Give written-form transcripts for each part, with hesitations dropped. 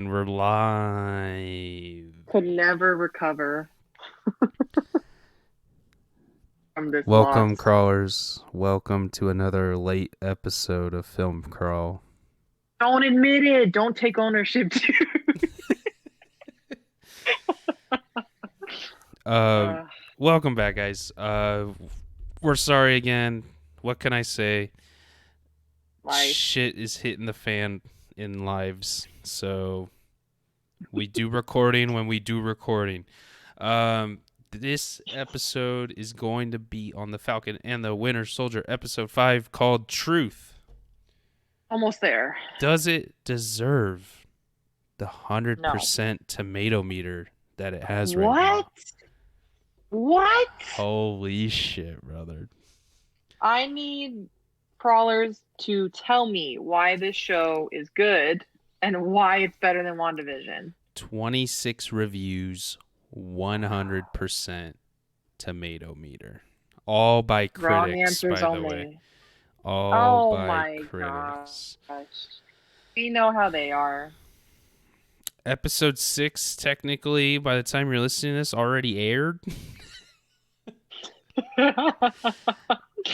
We're live. Could never recover from this Welcome, loss. crawlers. Welcome to another late episode of Film Crawl. Don't admit it. Don't take ownership, dude. Uh, Uh, welcome back, guys. We're sorry again. What can I say? life. Shit is hitting the fan in lives. So we do recording when we do recording. This episode is going to be on the Falcon and the Winter Soldier, episode 5, called Truth. Almost there. Does it deserve the No. 100% tomato meter that it has right What? now? What? Holy shit, brother. I need crawlers to tell me why this show is good and why it's better than WandaVision. 26 reviews, 100% tomato meter. All by Wrong critics, answers by the way. only. All Oh by my critics. gosh. We know how they are. Episode 6, technically, by the time you're listening to this, already aired.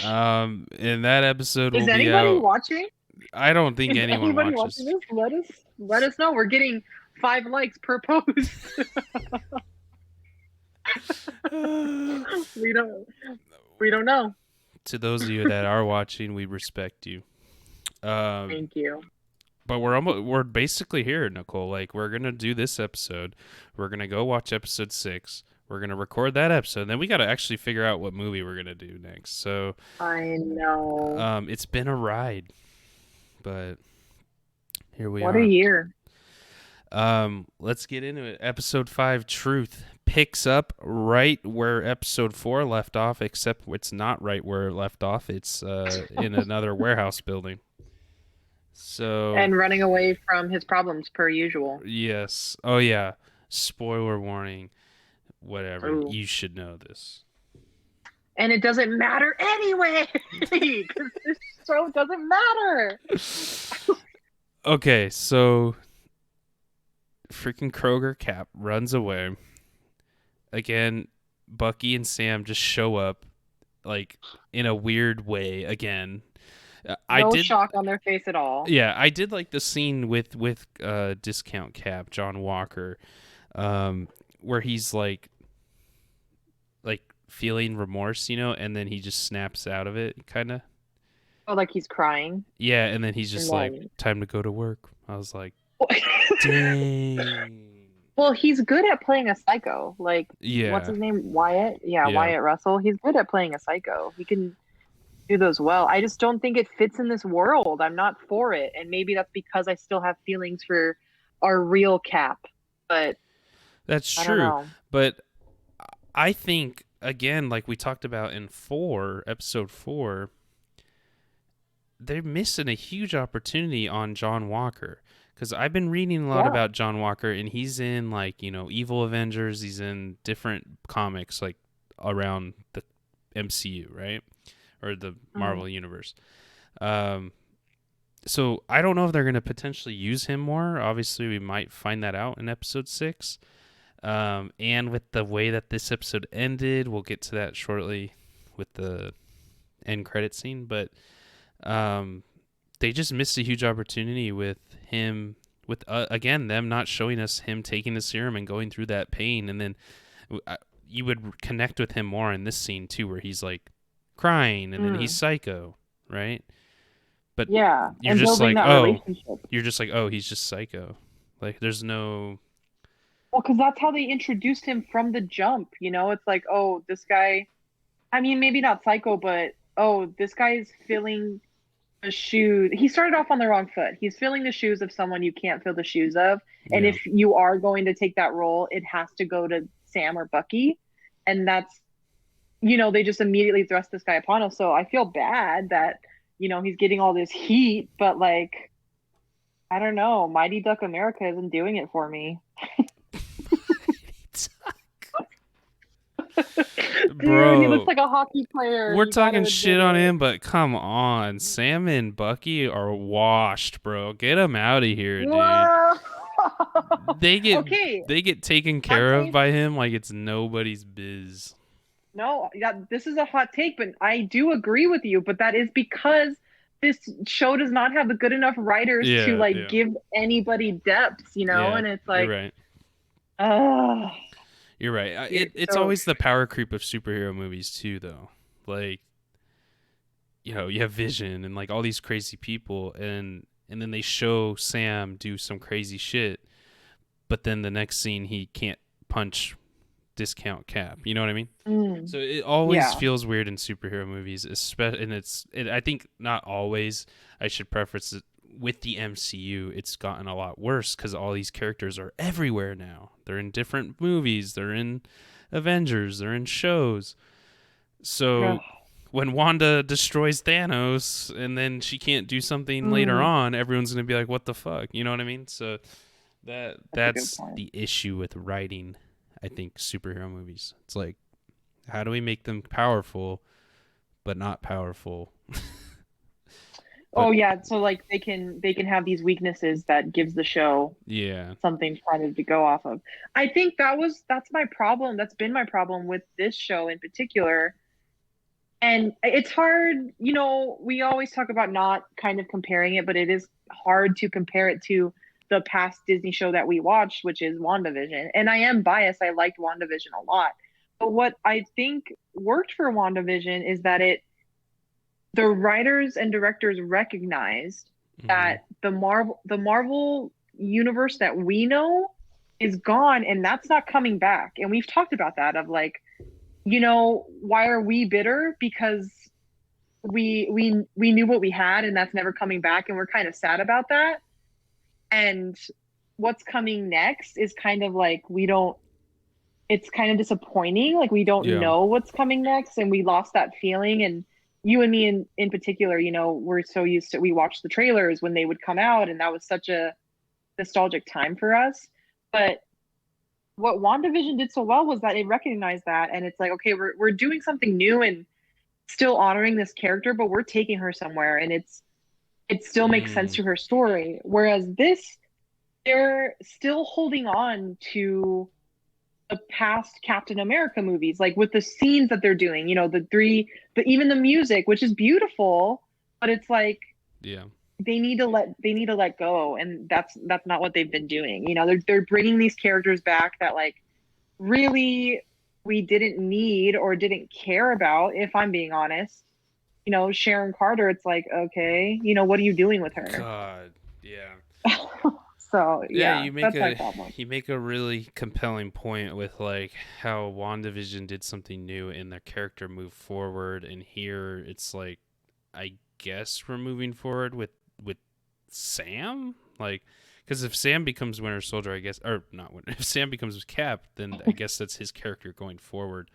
And that episode will Is be anybody out. watching? I don't think Is anyone anybody watches. watching this? Let us know. We're getting 5 likes per post. we don't know. To those of you that are watching, we respect you. Thank you. But we're basically here, Nicole. Like, we're gonna do this episode. We're gonna go watch episode 6. We're gonna record that episode. And then we gotta actually figure out what movie we're gonna do next. So I know. it's been a ride, but here we are. What a year. Let's get into it. Episode 5, Truth, picks up right where episode 4 left off, except it's not right where it left off. It's in another warehouse building. So And running away from his problems per usual. yes. Oh yeah. Spoiler warning. Whatever. Ooh. You should know this. And it doesn't matter anyway, because this show doesn't matter. Okay, so freaking Kroger Cap runs away. Again, Bucky and Sam just show up like in a weird way again. No shock on their face at all. Yeah, I did like the scene with Discount Cap, John Walker, where he's like feeling remorse, and then he just snaps out of it, kind of. Oh, like he's crying. Yeah, and then he's just like, time to go to work. I was like, dang. Well, he's good at playing a psycho. Like, Yeah. what's his name? Wyatt? Yeah, Yeah. Wyatt Russell. He's good at playing a psycho. He can do those well. I just don't think it fits in this world. I'm not for it. And maybe that's because I still have feelings for our real Cap. But That's I don't true. know. But I think, again, like we talked about in episode 4, they're missing a huge opportunity on John Walker. Because I've been reading a lot about John Walker, and he's in, like, Evil Avengers. He's in different comics, like, around the MCU, right? Or the Marvel Universe. So I don't know if they're going to potentially use him more. Obviously, we might find that out in episode 6. And with the way that this episode ended, we'll get to that shortly with the end credit scene. But they just missed a huge opportunity with him, with again them not showing us him taking the serum and going through that pain, and then you would connect with him more in this scene too, where he's like crying and then he's psycho, right? But yeah, you're and just like, you're just like, oh, he's just psycho. Like, there's no. Well, because that's how they introduced him from the jump. It's like, oh, this guy. I mean, maybe not psycho, but oh, this guy is filling the shoes. He started off on the wrong foot. He's filling the shoes of someone you can't fill the shoes of. And Yeah. if you are going to take that role, it has to go to Sam or Bucky. And that's, they just immediately thrust this guy upon him. So I feel bad that, he's getting all this heat, but like, I don't know. Mighty Duck America isn't doing it for me. Bro, dude, he looks like a hockey player. We're talking shit on him, but come on. Sam and Bucky are washed, bro. Get him out of here, dude. they get Okay, they get taken hot care of take. by him like it's nobody's biz. No, this is a hot take, but I do agree with you. But that is because this show does not have the good enough writers to Yeah, like yeah, give anybody depth, yeah. And it's You're like, right. uh, You're right. It's so always the power creep of superhero movies too, though. Like, you have Vision and like all these crazy people, and then they show Sam do some crazy shit, but then the next scene he can't punch discount Cap. You know what I mean? mm, So it always yeah, feels weird in superhero movies, especially, and I think not always. I should preface it with the MCU. It's gotten a lot worse because all these characters are everywhere now. They're in different movies. They're in Avengers. They're in shows. ugh, So when Wanda destroys Thanos and then she can't do something later mm, on, everyone's gonna be like, "What the fuck?" You know what I mean? So that's a good that's point. the issue with writing. I think superhero movies. It's like, how do we make them powerful but not powerful? Oh But yeah, so like they can have these weaknesses that gives the show yeah, something kind of to go off of. I think that's my problem. That's been my problem with this show in particular. And it's hard, we always talk about not kind of comparing it, but it is hard to compare it to the past Disney show that we watched, which is WandaVision. And I am biased. I liked WandaVision a lot. But what I think worked for WandaVision is that the writers and directors recognized hmm that the Marvel universe that we know is gone and that's not coming back. And we've talked about that of like, why are we bitter? Because we knew what we had and that's never coming back and we're kind of sad about that. And what's coming next is kind of like we don't it's kind of disappointing. Like we don't yeah, know what's coming next and we lost that feeling. And you and me in particular, we're so used to we watched the trailers when they would come out and that was such a nostalgic time for us. But what WandaVision did so well was that it recognized that and it's like, okay, we're doing something new and still honoring this character, but we're taking her somewhere and it still makes sense mm, to her story. Whereas this, they're still holding on to the past Captain America movies, like with the scenes that they're doing, but even the music, which is beautiful, but it's like yeah, they need to let go, and that's not what they've been doing. They're bringing these characters back that like really we didn't need or didn't care about, if I'm being honest. Sharon Carter, it's like, okay, what are you doing with her? God, yeah. So Yeah, yeah, that's my problem. you make a really compelling point with like how WandaVision did something new and their character moved forward, and here it's like, I guess we're moving forward with Sam, like, because if Sam becomes Winter Soldier, I guess, or not Winter, if Sam becomes Cap, then I guess that's his character going forward.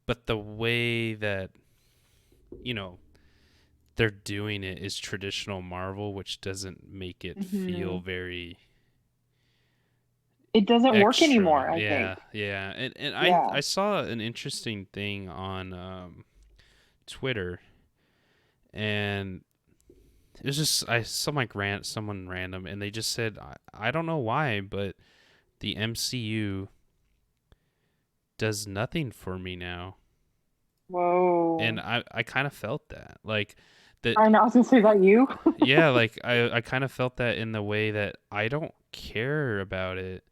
But the way that you know they're doing it is traditional Marvel, which doesn't make it feel Hmm. very It doesn't work extra. anymore, I think. Yeah. And Yeah. I saw an interesting thing on Twitter, and it was just I saw like someone random, and they just said I don't know why, but the MCU does nothing for me now, and Whoa. I kind of felt that like that. I know. I was gonna say that you. Yeah, like I kind of felt that in the way that I don't care about it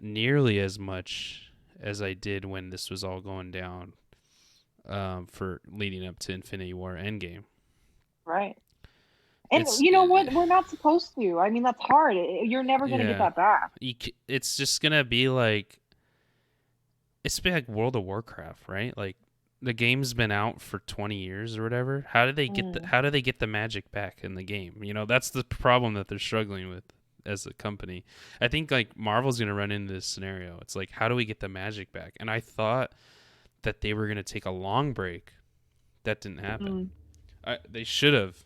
nearly as much as I did when this was all going down, for leading up to Infinity War Endgame. Right. And It's you know what? We're not supposed to. I mean, that's hard. You're never gonna get yeah, that back. it's just gonna be like it's been like World of Warcraft, right? Like the game's been out for 20 years or whatever. Mm. How do they get the magic back in the game? That's the problem that they're struggling with as a company. I think like Marvel's gonna run into this scenario. It's like, how do we get the magic back? And I thought that they were gonna take a long break. That didn't happen. Mm. They should have.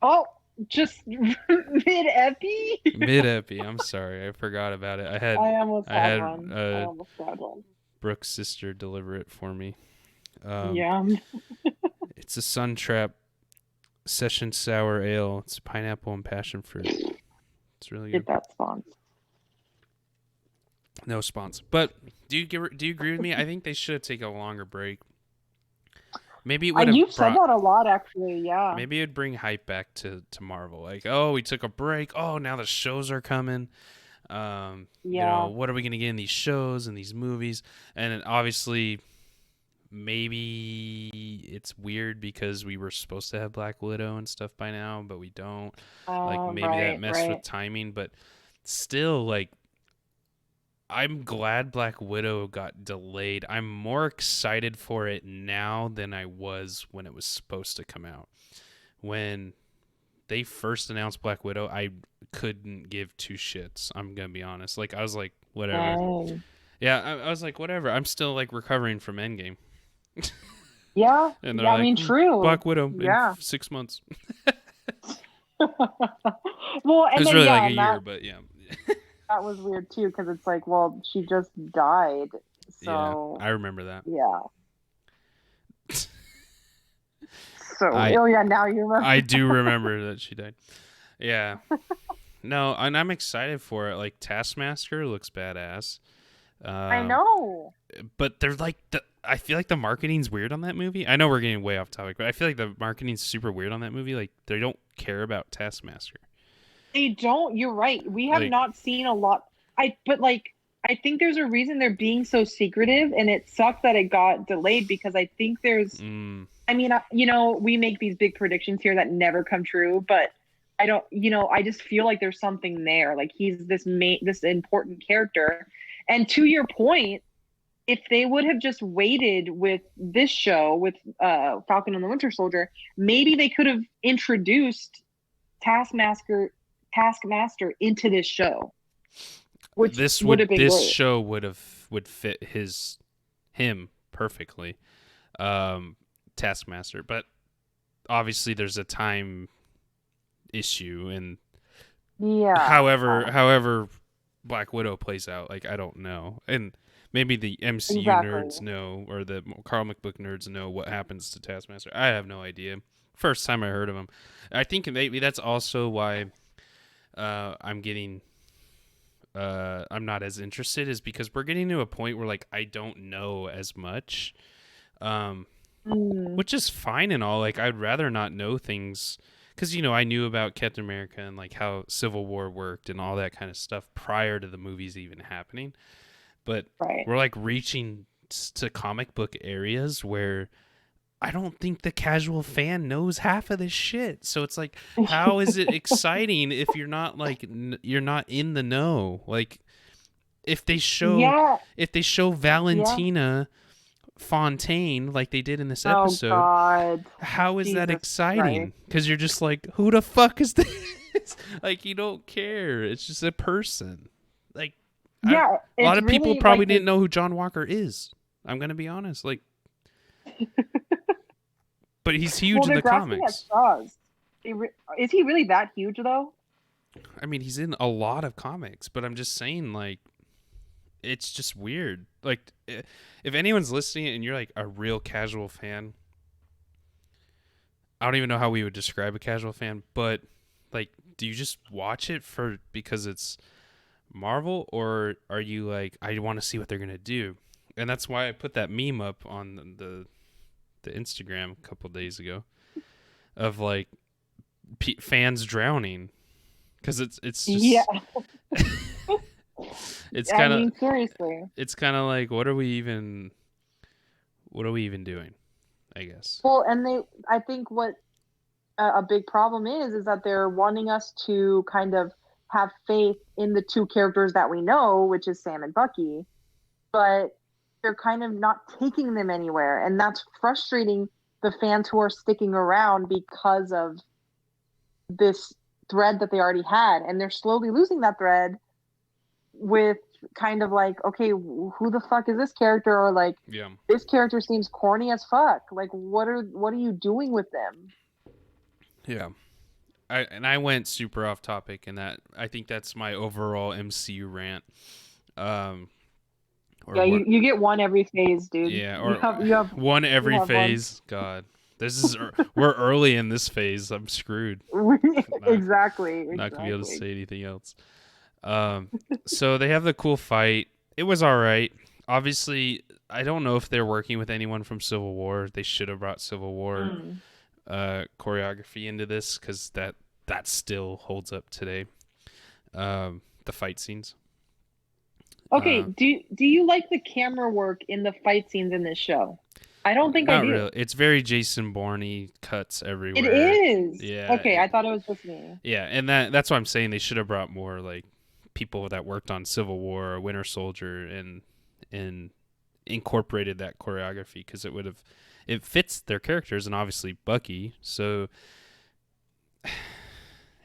Oh, just mid epi. Mid epi. I'm sorry, I forgot about it. I almost I had had one. I almost had one. Brooke's sister deliver it for me. Um, Yeah. it's a sun trap session sour ale. It's pineapple and passion fruit. It's really good. Get that sponsor. No spons. But do you agree with me? I think they should take a longer break. Maybe it would have You've said brought. that a lot, actually. Yeah. Maybe it'd bring hype back to Marvel. Like, oh, we took a break. Oh, now the shows are coming. Yeah. What are we gonna get in these shows and these movies? And obviously, maybe it's weird because we were supposed to have Black Widow and stuff by now, but we don't. Like, maybe that Right, messed with right. timing, but still, like, I'm glad Black Widow got delayed. I'm more excited for it now than I was when it was supposed to come out. When they first announced Black Widow, I couldn't give two shits. I'm going to be honest. Like, I was like, whatever. Dang. Yeah, I was like, whatever. I'm still, like, recovering from Endgame. Yeah. And they're Yeah, I like, mean, true. Black Widow in Yeah. 6 months. Well, It and was then really yeah, like a and year, but yeah. that was weird too, because it's like, well, she just died, Yeah, so I remember that. yeah. So, I oh yeah, now you remember. I do remember that she died. Yeah. No, and I'm excited for it. Like, Taskmaster looks badass. I know. But they're like I feel like the marketing's weird on that movie. I know we're getting way off topic, but I feel like the marketing's super weird on that movie. Like, they don't care about Taskmaster. They don't. You're right. We have Like, not seen a lot. But like, I think there's a reason they're being so secretive, and it sucks that it got delayed because I think there's. I mean, we make these big predictions here that never come true, but I don't. I just feel like there's something there. Like he's this important character, and to your point, if they would have just waited with this show with Falcon and the Winter Soldier, maybe they could have introduced Taskmaster Taskmaster into this show, which would have been this great. show would fit him perfectly. Taskmaster, but obviously there's a time issue, and Yeah. however Black Widow plays out, like, I don't know. And maybe the MCU nerds know, or the comic book nerds know what happens to Taskmaster. I have no idea. First time I heard of him. I think maybe that's also why I'm not as interested, is because we're getting to a point where, like, I don't know as much. Which is fine and all. Like, I'd rather not know things, because I knew about Captain America and, like, how Civil War worked and all that kind of stuff prior to the movies even happening. But we're, like, reaching to comic book areas where I don't think the casual fan knows half of this shit. So it's like, how is it exciting if you're not, like, you're not in the know? Like, if they show Valentina Fontaine like they did in this episode, how is that exciting? Because you're just like, who the fuck is this? Like, you don't care. It's just a person. Like, yeah, a lot of people probably didn't know who John Walker is. I'm gonna be honest, like, but he's huge in the comics. Is he really that huge though? I mean, he's in a lot of comics, but I'm just saying, like, it's just weird. Like, if anyone's listening and you're, like, a real casual fan, I don't even know how we would describe a casual fan, but, like, do you just watch it because it's Marvel, or are you like, I want to see what they're gonna do? And that's why I put that meme up on the Instagram a couple days ago of, like, fans drowning, because it's just it's kind of, seriously. It's kind of like, what are we even doing, I guess. Well, and I think what a big problem is that they're wanting us to kind of have faith in the two characters that we know, which is Sam and Bucky, but they're kind of not taking them anywhere, and that's frustrating the fans who are sticking around because of this thread that they already had, and they're slowly losing that thread with kind of like, okay, who the fuck is this character? Or like, this character seems corny as fuck. Like, what are you doing with them? Yeah. I went super off topic, and that, I think that's my overall MCU rant. You get one every phase, dude. Yeah, or you have one every phase. God. We're early in this phase. I'm screwed. Not Exactly, not gonna be able to exactly. say anything else. Um, so they have the cool fight. It was all right. Obviously, I don't know if they're working with anyone from Civil War. They should have brought Civil War Mm. choreography into this because that still holds up today. The fight scenes. Okay, Uh, do you like the camera work in the fight scenes in this show? I don't think I Not do. really. It's very Jason Bourne cuts It everywhere. is. Yeah, Okay, I thought it was just me. yeah, and that's what I'm saying. They should have brought more like people that worked on Civil War or Winter Soldier and incorporated that choreography because it fits their characters and obviously Bucky. So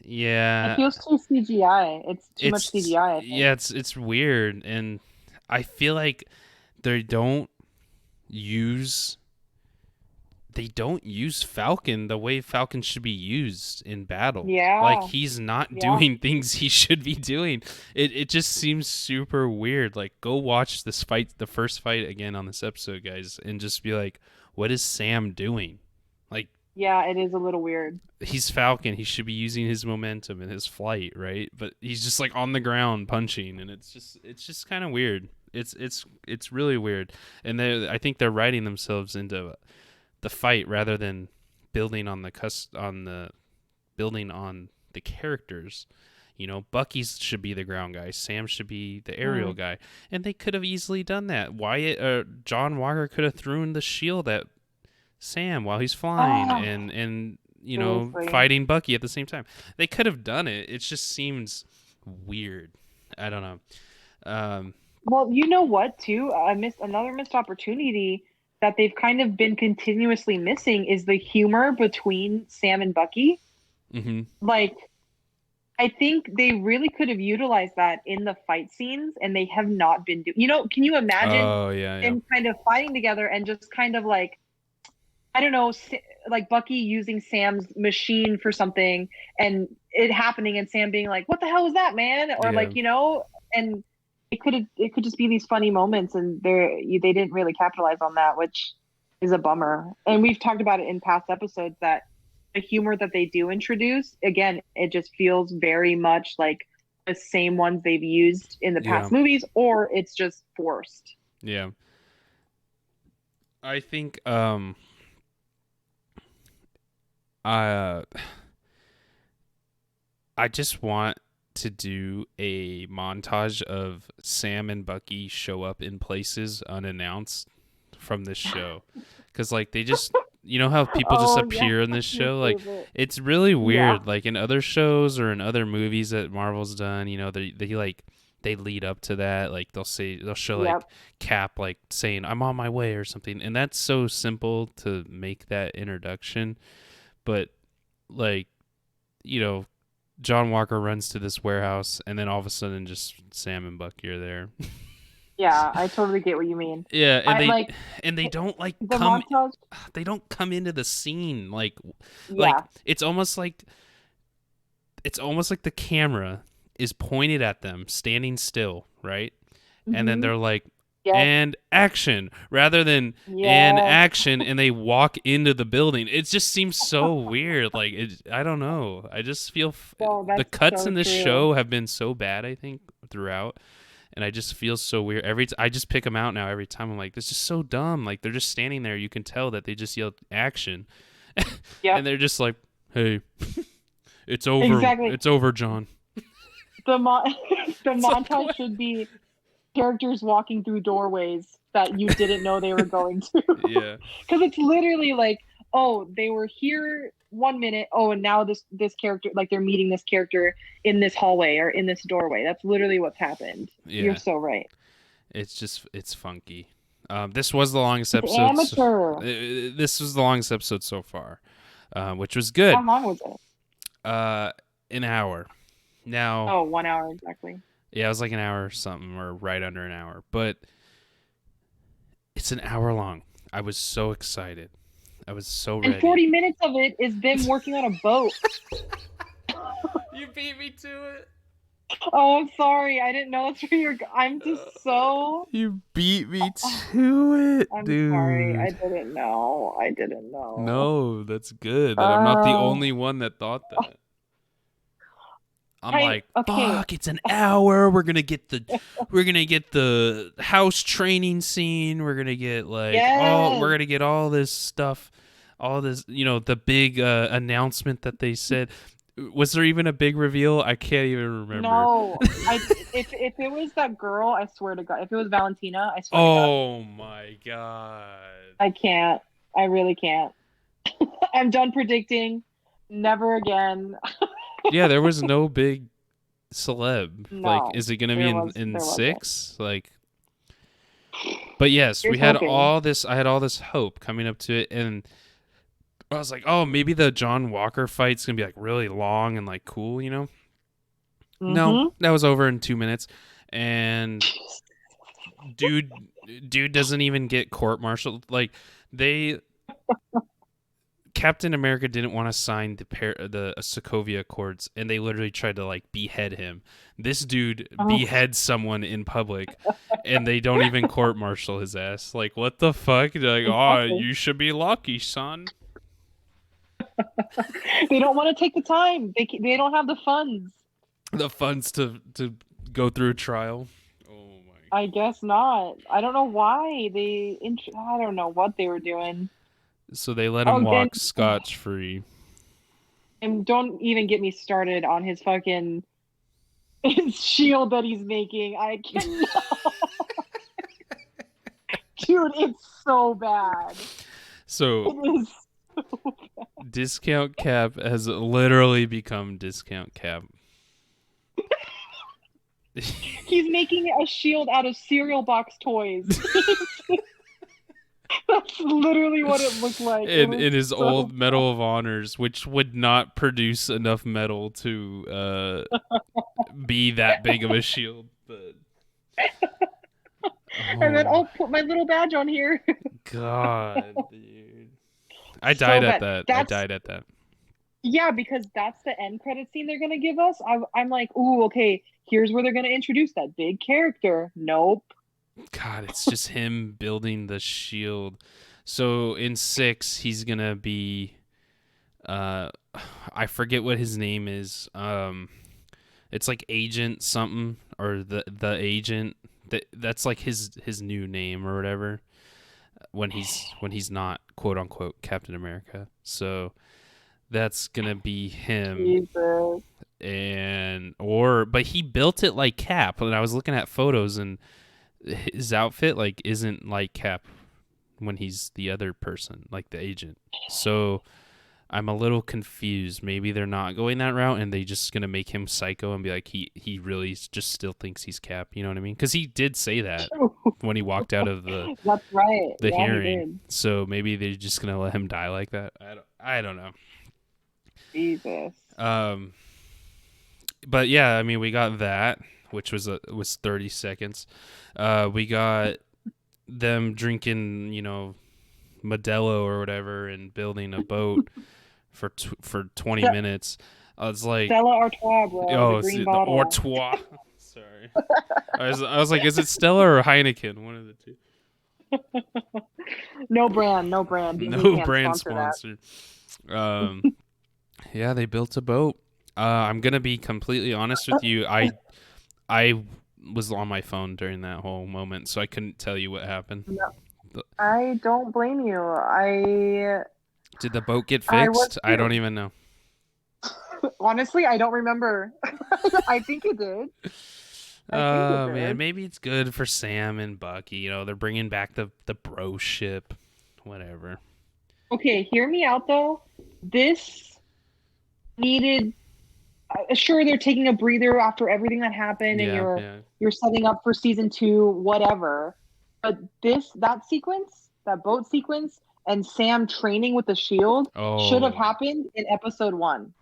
It yeah, feels too CGI. It's too much it's CGI, I think. yeah, it's weird, and I feel like they don't use they don't use Falcon the way Falcon should be used in battle. Like Yeah, he's not yeah. doing things he should be doing. It just seems super weird. Like go watch this fight, the first fight again on this episode, guys, and just be like, what is Sam doing? Like Yeah, it is a little weird. he's Falcon. He should be using his momentum and his flight, right? But he's just like on the ground punching, and it's just kind of weird. It's really weird, and I think they're writing themselves into the fight rather than building on the characters. You know, Bucky should be the ground guy. Sam should be the aerial Mm. guy, and they could have easily done that. John Walker could have thrown the shield at Sam while he's flying, Oh, and seriously. fighting Bucky at the same time. They could have done it. It just seems weird. I don't know. Um, Well, you know what, too? I missed another missed opportunity that they've kind of been continuously missing is the humor between Sam and Bucky. hmm Like, I think they really could have utilized that in the fight scenes, and they have not been doing. Can you imagine Oh yeah, yeah, them kind of fighting together and just kind of like, I don't know, like Bucky using Sam's machine for something and it happening and Sam being like, "What the hell was that, man?" Or yeah, like, and it could just be these funny moments and they didn't really capitalize on that, which is a bummer. And we've talked about it in past episodes that the humor that they do introduce, again, it just feels very much like the same ones they've used in the yeah, past movies, or it's just forced. yeah. I think uh I just want to do a montage of Sam and Bucky show up in places unannounced from this show. Cuz like they just how people just Oh yeah, appear in this your show like favorite. it's really Yeah. weird like in other shows or in other movies that Marvel's done, they like they lead up to that like they'll show like Yep. Cap like saying I'm on my way or something and that's so simple to make that introduction but like you know John Walker runs to this warehouse, and then all of a sudden, just Sam and Bucky are there. Yeah, I totally get what you mean. Yeah, I like and they don't like the montage. they don't come into the scene like Yeah. it's almost like the camera is pointed at them, standing still, right? And then Hmm. they're like, Yep. and action rather than and Yes. action and they walk into the building it just seems so weird like I don't know I just feel So the that's cuts so in this true. show have been so bad I think throughout and I just feel so weird I just pick them out now every time I'm like this is so dumb like they're just standing there you can tell that they just yelled action and Yep. they're just like hey Exactly. it's over John The mon the it's like montage what should be characters walking through doorways that you didn't know they were going to. yeah Because it's literally like, oh, they were here 1 minute. Oh, and now this character, like they're meeting this character in this hallway or in this doorway. That's literally what's happened. You're yeah so right. it's funky. This was the longest It's episode. amateur. This was the longest episode so far, which was good. How long was it? An hour. Now, Oh, 1 hour exactly. yeah, it was like an hour or something, or right under an hour. But it's an hour long. I was so excited. I was so And ready. 40 minutes of it is them working on a boat. You beat me to it. Oh, I'm sorry. I didn't know that's where you're. I'm just so. You beat me to it, I'm sorry. I dude. didn't know. I didn't know. No, that's good. That I'm not the Uh, only one that thought that. I'm I like, okay. fuck, it's an hour. We're gonna get the house training scene. We're gonna get Yes. we're gonna get all this stuff, all this, the big announcement that they said. Was there even a big reveal? I can't even remember. No. If it was that girl, I swear to God. If it was Valentina, I swear to God. Oh my god. I can't. I really can't. I'm done predicting. Never again. Yeah, there was no big celeb. Like, No. is it gonna be in There wasn't. six? Like, but yes, we Here's had hoping. all this. I had all this hope coming up to it, and I was like, oh, maybe the John Walker fight's gonna be like really long and like cool, No, Mm-hmm. that was over in 2 minutes, and dude, dude doesn't even get court-martialed. Like, they Captain America didn't want to sign the Sokovia Accords, and they literally tried to like behead him. This dude Oh. beheads someone in public, and they don't even court-martial his ass. Like, what the fuck? They're like, oh, Exactly. you should be lucky, son. They don't want to take the time. They don't have the funds. The funds to go through a trial. Oh my. I guess not. I don't know why I don't know what they were doing. So they let him Oh, walk scotch free. and don't even get me started on his fucking his shield that he's making. I can Dude, it's so bad. So It is. discount cap has literally become discount cap. He's making a shield out of cereal box toys. That's literally what it looked like. It was in his so old Medal of Honors, which would not produce enough metal to be that big of a shield. But and then oh oh put my little badge on here. god, dude, I died So at bad. that. I That's died at that. Yeah, because that's the end credit scene they're gonna give us. I'm like, ooh, okay, here's where they're gonna introduce that big character. Nope. God, it's just him building the shield. So in six, he's gonna be uh I forget what his name is. It's like Agent something, or the agent, that's like his new name or whatever, when he's not quote unquote Captain America. So that's gonna be him. Jesus. But he built it like Cap, and I was looking at photos, and his outfit like isn't like Cap when he's the other person, like the agent. So I'm a little confused. Maybe they're not going that route, and they just gonna make him psycho and be like he really just still thinks he's Cap. You know what I mean? Because he did say that when he walked out of That's right. the Yeah, he hearing. did. So maybe they're just gonna let him die like that. I don't know. Jesus. Um, but yeah, I mean, we got that, which was 30 seconds. We got them drinking, Modelo or whatever, and building a boat for 20 Ste- minutes. I was like, Stella Artois, bro, the oh, it's green the bottle. Ortois. Sorry, I was like, is it Stella or Heineken? One of the two. No brand, no brand. Disney No can't brand sponsor that. sponsor. Um, yeah, they built a boat. I'm gonna be completely honest with you. I was on my phone during that whole moment, so I couldn't tell you what happened. No, I don't blame you. Did the boat get I was fixed? I don't too. even know. Honestly, I don't remember. I think it did. I think it Oh man, did. maybe it's good for Sam and Bucky. They're bringing back the bro ship, whatever. Okay, hear me out though. This needed sure they're taking a breather after everything that happened and Yeah, you're yeah. setting up for season 2 whatever. But that sequence, that boat sequence and Sam training with the shield should have Oh, happened in episode 1.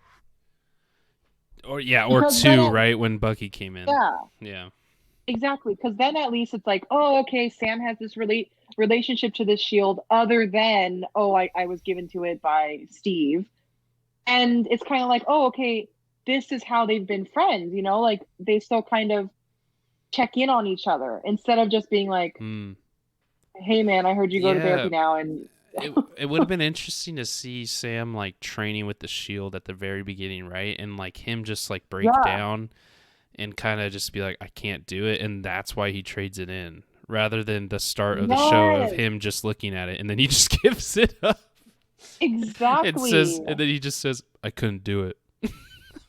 or yeah, or Because then two, right when Bucky came in. yeah, Yeah. exactly. Because then at least it's like, oh, okay, Sam has this relationship to this shield other than, oh, I was given to it by Steve. And it's kind of like, oh, okay, this is how they've been friends, you know, like they still kind of check in on each other instead of just being like, Hmm. hey man, I heard you go to Yeah, therapy now. And it would have been interesting to see Sam like training with the shield at the very beginning, right? And like him just like break yeah, down and kind of just be like, I can't do it, and that's why he trades it in, rather than the start of the show of yes, him just looking at it and then he just gives it up and says, exactly. and then he just says, I couldn't do it.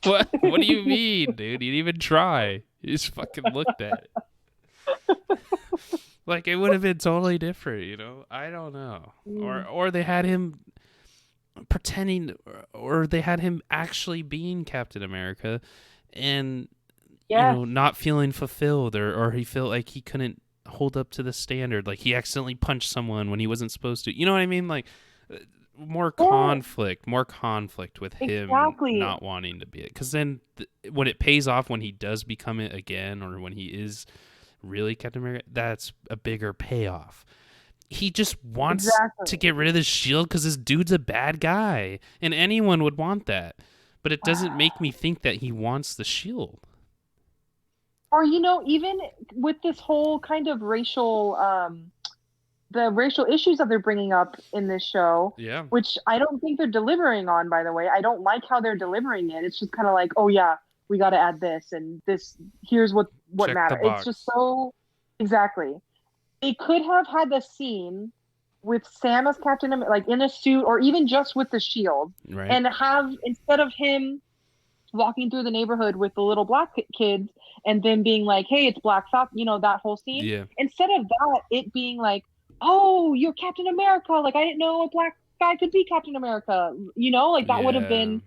What do you mean, dude? He didn't even try. He just fucking looked at it. Like it would have been totally different, you know? I don't know. Mm, Or they had him pretending, or they had him actually being Captain America and yes. not feeling fulfilled, or he felt like he couldn't hold up to the standard, like he accidentally punched someone when he wasn't supposed to. You know what I mean? Like Yes, more conflict with him exactly. not wanting to be it. Because then when it pays off, when he does become it again, or when he is really Captain America, that's a bigger payoff. He just wants to Exactly. get rid of the shield because this dude's a bad guy, and anyone would want that. But it doesn't make me think that he wants the shield. Or, you know, even with this whole kind of racial, the racial issues that they're bringing up in this show, Yeah, which I don't think they're delivering on, by the way. I don't like how they're delivering it. It's just kind of like, oh yeah, we got to add this and this. Here's what check the matter. It's just box. so exactly. They could have had the scene with Sam as Captain America, like in a suit, or even just with the shield, Right? and have instead of him walking through the neighborhood with the little black kids and then being like, hey, it's Black Falcon, you know, that whole scene. Yeah, Instead of that, it being like, oh, you're Captain America. Like, I didn't know a black guy could be Captain America. You know, like that would have yeah, been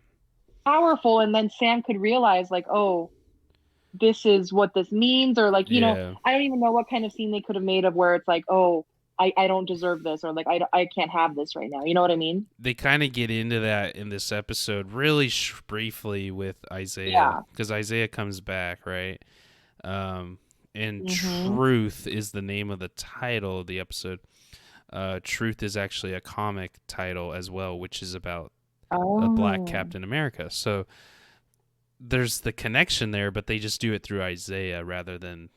powerful. And then Sam could realize, like, oh, this is what this means. Or, like, you know, yeah. I don't even know what kind of scene they could have made of where it's like, oh, I don't deserve this. Or, like, I can't have this right now. You know what I mean? They kind of get into that in this episode really briefly with Isaiah, Yeah. because Isaiah comes back, right? Um, and Mm-hmm. Truth is the name of the title of the episode. Truth is actually a comic title as well, which is about a black Oh. Captain America. So there's the connection there, but they just do it through Isaiah rather than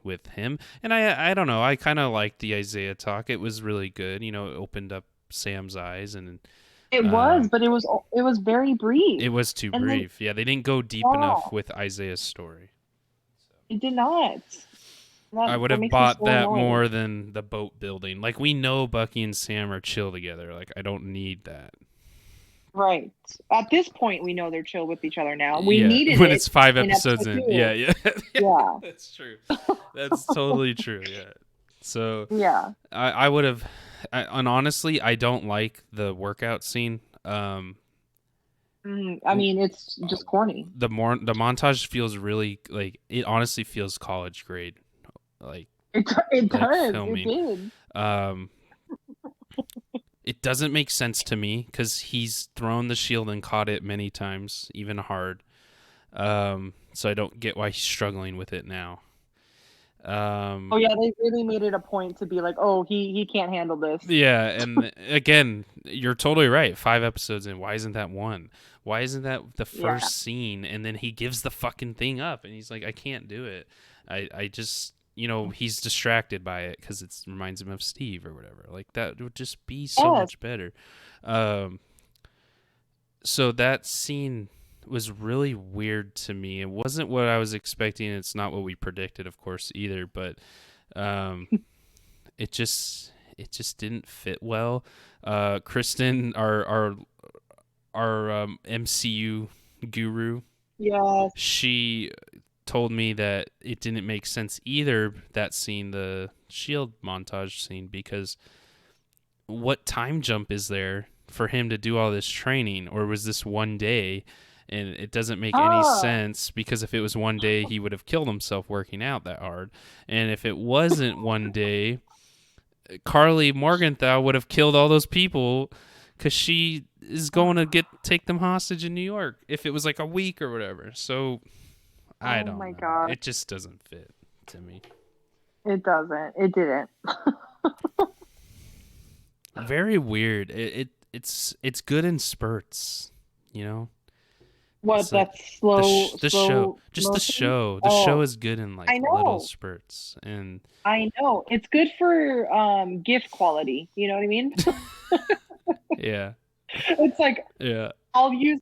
with him. And I don't know. I kind of liked the Isaiah talk. It was really good. It opened up Sam's eyes, and It was, um, but it was very brief. it was too And then brief. Yeah, they didn't go deep yeah, enough with Isaiah's story. it did not. I That would that have makes me bought so that annoyed. more than the boat building. Like we know Bucky and Sam are chill together. Like I don't need that. Right. At this point, we know they're chill with each other now. We Yeah, needed when it it's 5 episodes in episode in. Yeah, two. yeah, yeah. Yeah. That's true. That's totally true. Yeah. So Yeah. I would have, and honestly, I don't like the workout scene. I mean, it's just corny. The montage feels really like it. Honestly, feels college grade, like It does. It filming. did. Um, it doesn't make sense to me because he's thrown the shield and caught it many times, even hard. So I don't get why he's struggling with it now. Oh Um, yeah, they really made it a point to be like, oh, he can't handle this. yeah, and again, you're totally right. 5 episodes in, why isn't that one? Why isn't that the Yeah. first scene? And then he gives the fucking thing up, and he's like, I can't do it. I just, he's distracted by it because it reminds him of Steve or whatever. Like that would just be so Yes. much better. Um, so that scene was really weird to me. It wasn't what I was expecting. It's not what we predicted, of course, either. But um, it just didn't fit well. Kristen, our MCU guru, Yes. she told me that it didn't make sense either, that scene, the shield montage scene, because what time jump is there for him to do all this training, or was this one day? And it doesn't make any Ah. sense, because if it was one day, he would have killed himself working out that hard. And if it wasn't one day, Carly Morgenthau would have killed all those people because she is going to take them hostage in New York if it was like a week or whatever. So I Oh don't my know. God. It just doesn't fit to me. It doesn't. It didn't. Very weird. It's good in spurts, you know. What, It's like that's slow, the show, slow just the motion? show. The show Oh, is good in I like little know. spurts, and I know. It's good for GIF quality. You know what I mean? yeah, It's like yeah. I'll use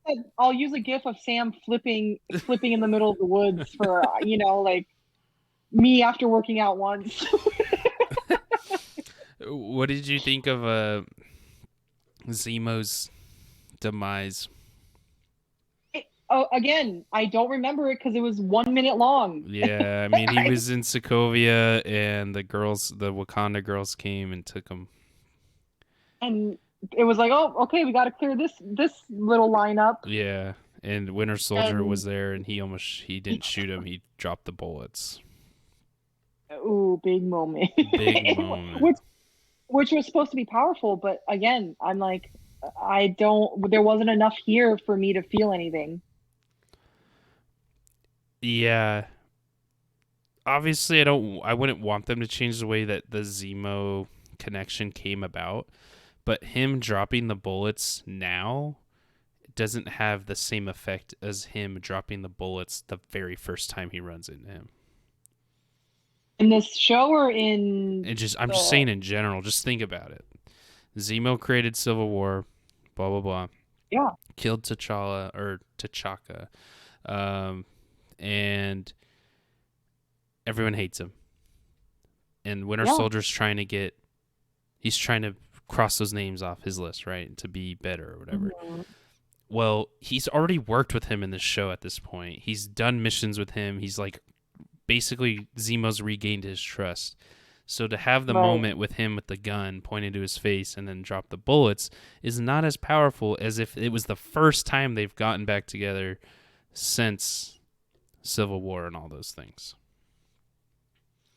a GIF of Sam flipping in the middle of the woods for like me after working out once. What did you think of Zemo's demise? Oh, again, I don't remember it because it was 1 minute long. Yeah, I mean, he was in Sokovia, and the Wakanda girls came and took him. And it was like, oh, okay, we got to clear this little lineup. Yeah, and Winter Soldier was And there, and he didn't shoot him. He dropped the bullets. ooh, big moment. Big moment. which which was supposed to be powerful, but again, I'm like, I don't. There wasn't enough here for me to feel anything. Yeah, obviously, I wouldn't want them to change the way that the Zemo connection came about, but him dropping the bullets now doesn't have the same effect as him dropping the bullets the very first time he runs into him. In this show or in I'm just the saying in general, just think about it. Zemo created Civil War, blah blah blah. yeah Killed T'Chaka, and everyone hates him. And Winter yeah Soldier's he's trying to cross those names off his list, right, to be better or whatever. Mhm. Well, he's already worked with him in the show at this point. He's done missions with him. He's like basically Zemo's regained his trust. So to have the Right. moment with him with the gun pointed to his face and then drop the bullets is not as powerful as if it was the first time they've gotten back together since Civil War and all those things.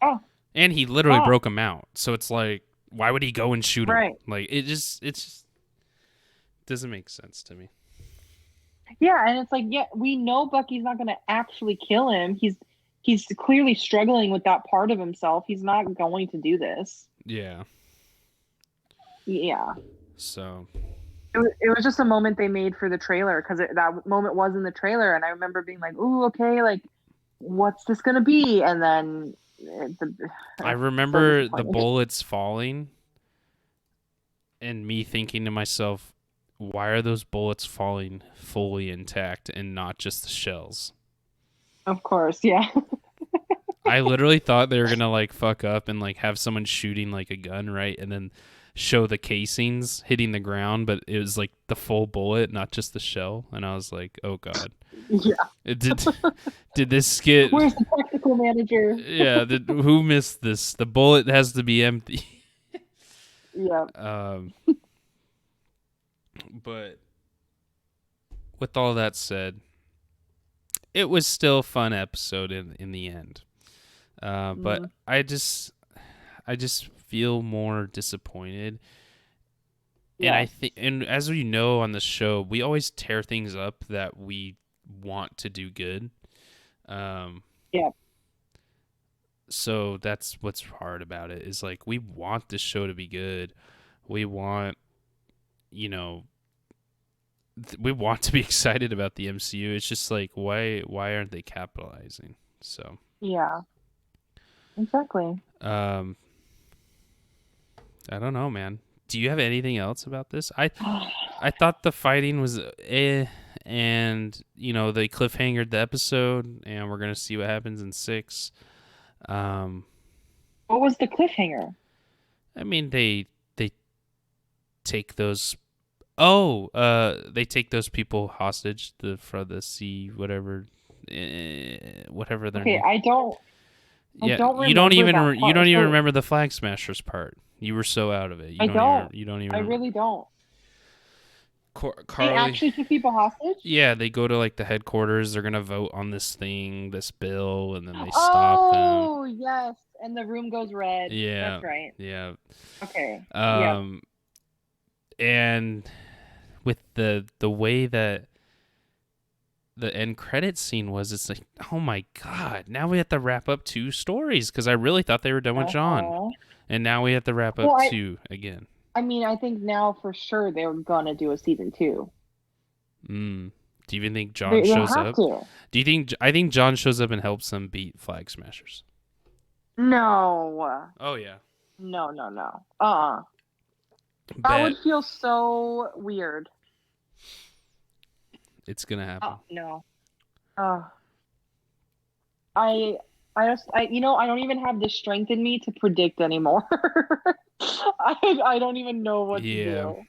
Oh, And he literally oh, broke him out. So it's like, why would he go and shoot him? right. Like it just doesn't make sense to me. Yeah, and it's like, yeah, we know Bucky's not going to actually kill him. He's clearly struggling with that part of himself. He's not going to do this. Yeah. Yeah. So It was just a moment they made for the trailer because that moment was in the trailer, and I remember being like, "Ooh, okay, like, what's this gonna be?" And then I so remember the disappointed. bullets falling and me thinking to myself, why are those bullets falling fully intact and not just the shells? Of course, yeah. I literally thought they were gonna like fuck up and like have someone shooting like a gun, right? And then show the casings hitting the ground, but it was like the full bullet, not just the shell. And I was like, oh god. Yeah. It did this get Where's the technical manager? yeah, who missed this? The bullet has to be empty. Yeah. Um but with all that said, it was still a fun episode in the end. But Mm, I just feel more disappointed. And I yes. think, and as we know on the show, we always tear things up that we want to do good. Um, Yeah. so that's what's hard about it is like we want this show to be good. We want, you know, we want to be excited about the MCU. It's just like why aren't they capitalizing? So, Yeah. Exactly. um, I don't know, man. Do you have anything else about this? I thought the fighting was and you know they cliffhangered the episode, and we're gonna see what happens in 6. Um, What was the cliffhanger? I mean they take those. Oh, they take those people hostage. For the sea, whatever their Okay, name. I Yeah, don't remember that you part. don't even So remember the Flag Smashers part. You were so out of it. I don't. You don't even I remember. really don't. They Carly. actually took people hostage? Yeah, they go to like the headquarters. They're gonna vote on this bill, and then they stop them. Oh, yes. And the room goes red. Yeah, That's right. yeah. Okay. Yep. Um, and with the way that the end credit scene was, it's like, oh my god, now we have to wrap up 2 stories because I really thought they were done with John, Uh-huh. and now we have to wrap Well, up 2 again. I mean, I think now for sure they're gonna do a season two. Do you even think John They shows have up? to. Do you think? I think John shows up and helps them beat Flag Smashers. No. Oh yeah. No, no, no. That Bet would feel so weird. it's gonna happen. No. Uh, I I don't even have the strength in me to predict anymore. I don't even know what to Yeah. do.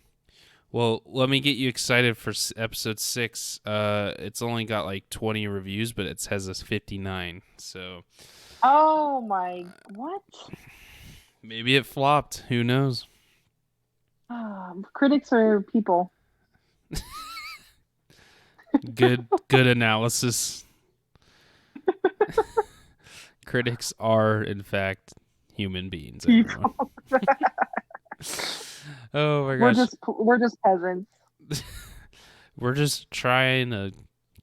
Well, let me get you excited for episode 6. It's only got like 20 reviews, but it has us 59. So Oh my, what? maybe it flopped. Who knows? Critics are people. Good analysis. Critics are, in fact, human beings. Everyone. People. Oh my gosh. We're just peasants. We're just trying to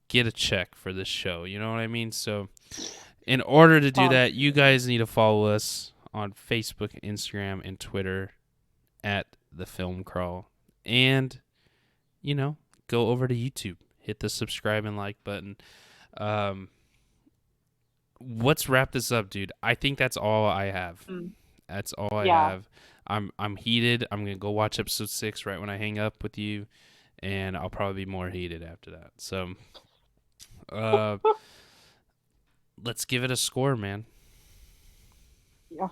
get a check for this show. You know what I mean? So, in order to do that, you guys need to follow us on Facebook, Instagram, and Twitter at The Film Crawl. And, go over to YouTube. Hit the subscribe and like button. Let's wrap this up, dude. I think that's all I have. That's all I have. I'm heated. I'm gonna go watch episode 6 right when I hang up with you, and I'll probably be more heated after that. So, let's give it a score, man. Yeah.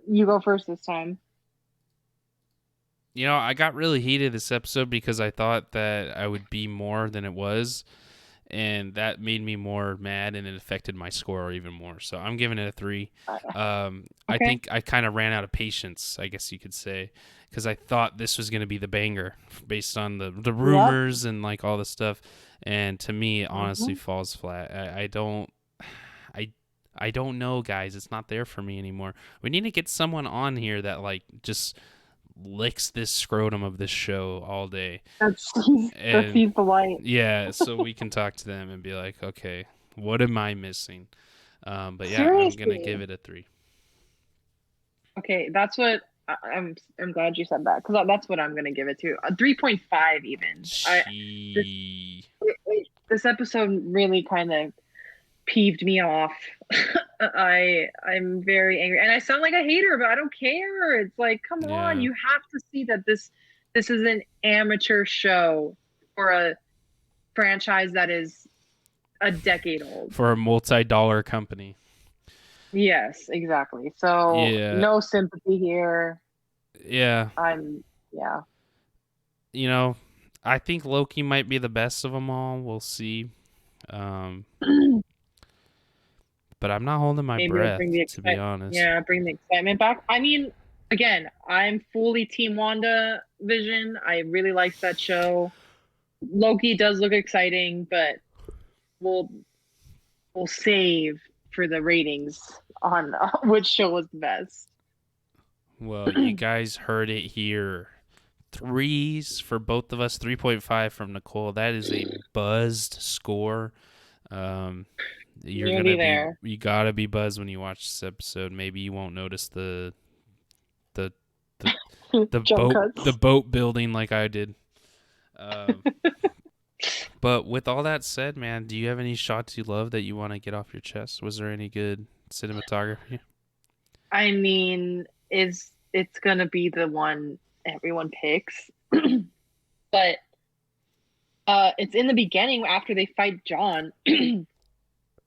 You go first this time. I got really heated this episode because I thought that I would be more than it was, and that made me more mad, and it affected my score even more. So I'm giving it a 3. Okay. I think I kind of ran out of patience, I guess you could say, because I thought this was going to be the banger based on the rumors and like all the stuff. And to me, it honestly falls flat. I don't know, guys. It's not there for me anymore. We need to get someone on here that like just licks this scrotum of this show all day. That sees the light. Yeah, so we can talk to them and be like, okay, what am I missing? But yeah, Seriously. I'm gonna give it a 3. Okay, that's what I'm glad you said that because that's what I'm gonna give it to. A 3.5 even. This episode really kind of peeved me off. I'm very angry, and I sound like a hater, but I don't care. It's like, come on, you have to see that this is an amateur show for a franchise that is a decade old, for a multi-dollar company. Yes, exactly. So no sympathy here. Yeah. Yeah. I think Loki might be the best of them all. We'll see. But I'm not holding my breath, to be honest. Yeah, bring the excitement back. I mean, again, I'm fully Team Wanda Vision. I really like that show. Loki does look exciting, but we'll save for the ratings on which show was the best. Well, you guys heard it here. 3s for both of us, 3.5 from Nicole. That is a buzzed score. You're gonna be there. You gotta be buzzed when you watch this episode. Maybe you won't notice the boat building like I did. But with all that said, man, do you have any shots you love that you want to get off your chest? Was there any good cinematography? I mean, it's gonna be the one everyone picks, but it's in the beginning after they fight John.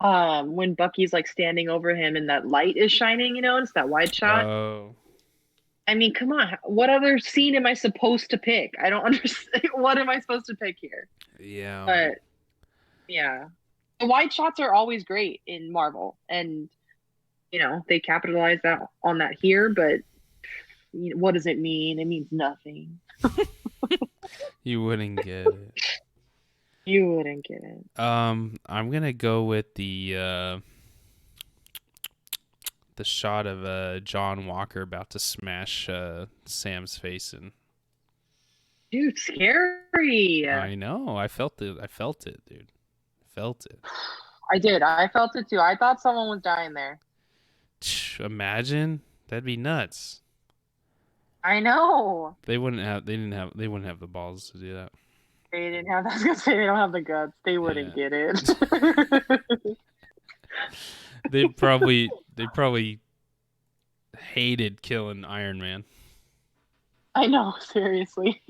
When Bucky's like standing over him and that light is shining, it's that wide shot. Oh. I mean, come on. What other scene am I supposed to pick? I don't understand. What am I supposed to pick here? Yeah. But yeah, the wide shots are always great in Marvel, and they capitalize on that here. But what does it mean? It means nothing. You wouldn't get it. You wouldn't get it. I'm gonna go with the shot of John Walker about to smash Sam's face in. Dude, scary. I know. I felt it, dude. Felt it. I did. I felt it too. I thought someone was dying there. Imagine. That'd be nuts. I know. They wouldn't have the balls to do that. They didn't have. I was gonna say they don't have the guts. They wouldn't Yeah. get it. They probably hated killing Iron Man. I know, seriously.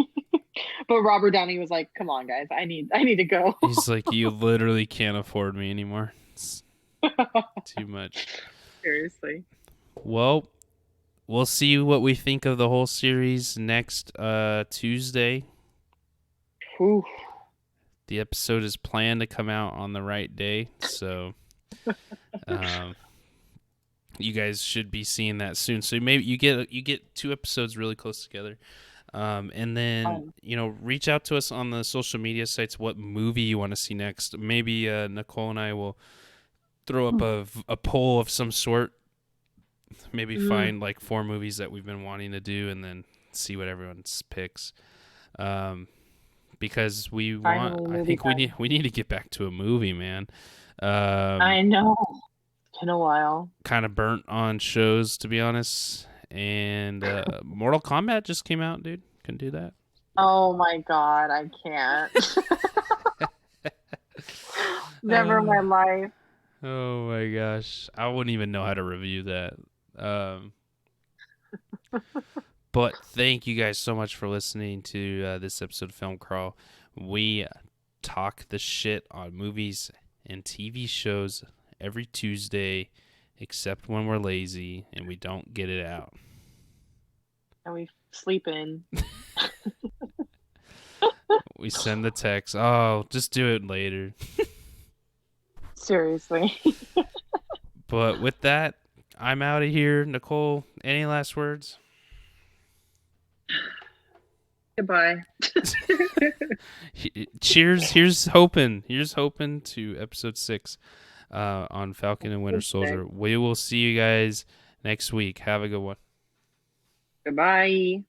But Robert Downey was like, "Come on, guys, I need to go." He's like, you literally can't afford me anymore. It's too much. Seriously. Well, we'll see what we think of the whole series next Tuesday. Whew. The episode is planned to come out on the right day, so um, you guys should be seeing that soon. So maybe you get 2 episodes really close together. And then, reach out to us on the social media sites what movie you want to see next. Maybe Nicole and I will throw up a poll of some sort. Maybe find like 4 movies that we've been wanting to do and then see what everyone picks. Because I think we need to get back to a movie, man. I know. It's been a while. Kind of burnt on shows, to be honest. And Mortal Kombat just came out, dude. Couldn't do that. Oh my God, I can't. Never in my life. Oh my gosh, I wouldn't even know how to review that. But thank you guys so much for listening to this episode of Film Crawl. We talk the shit on movies and TV shows every Tuesday, except when we're lazy and we don't get it out. And we sleep in. We send the text, oh, just do it later. Seriously. But with that, I'm out of here. Nicole, any last words? Goodbye. Cheers. Here's hoping to episode 6 on Falcon and Winter Soldier. We will see you guys next week. Have a good one. Goodbye.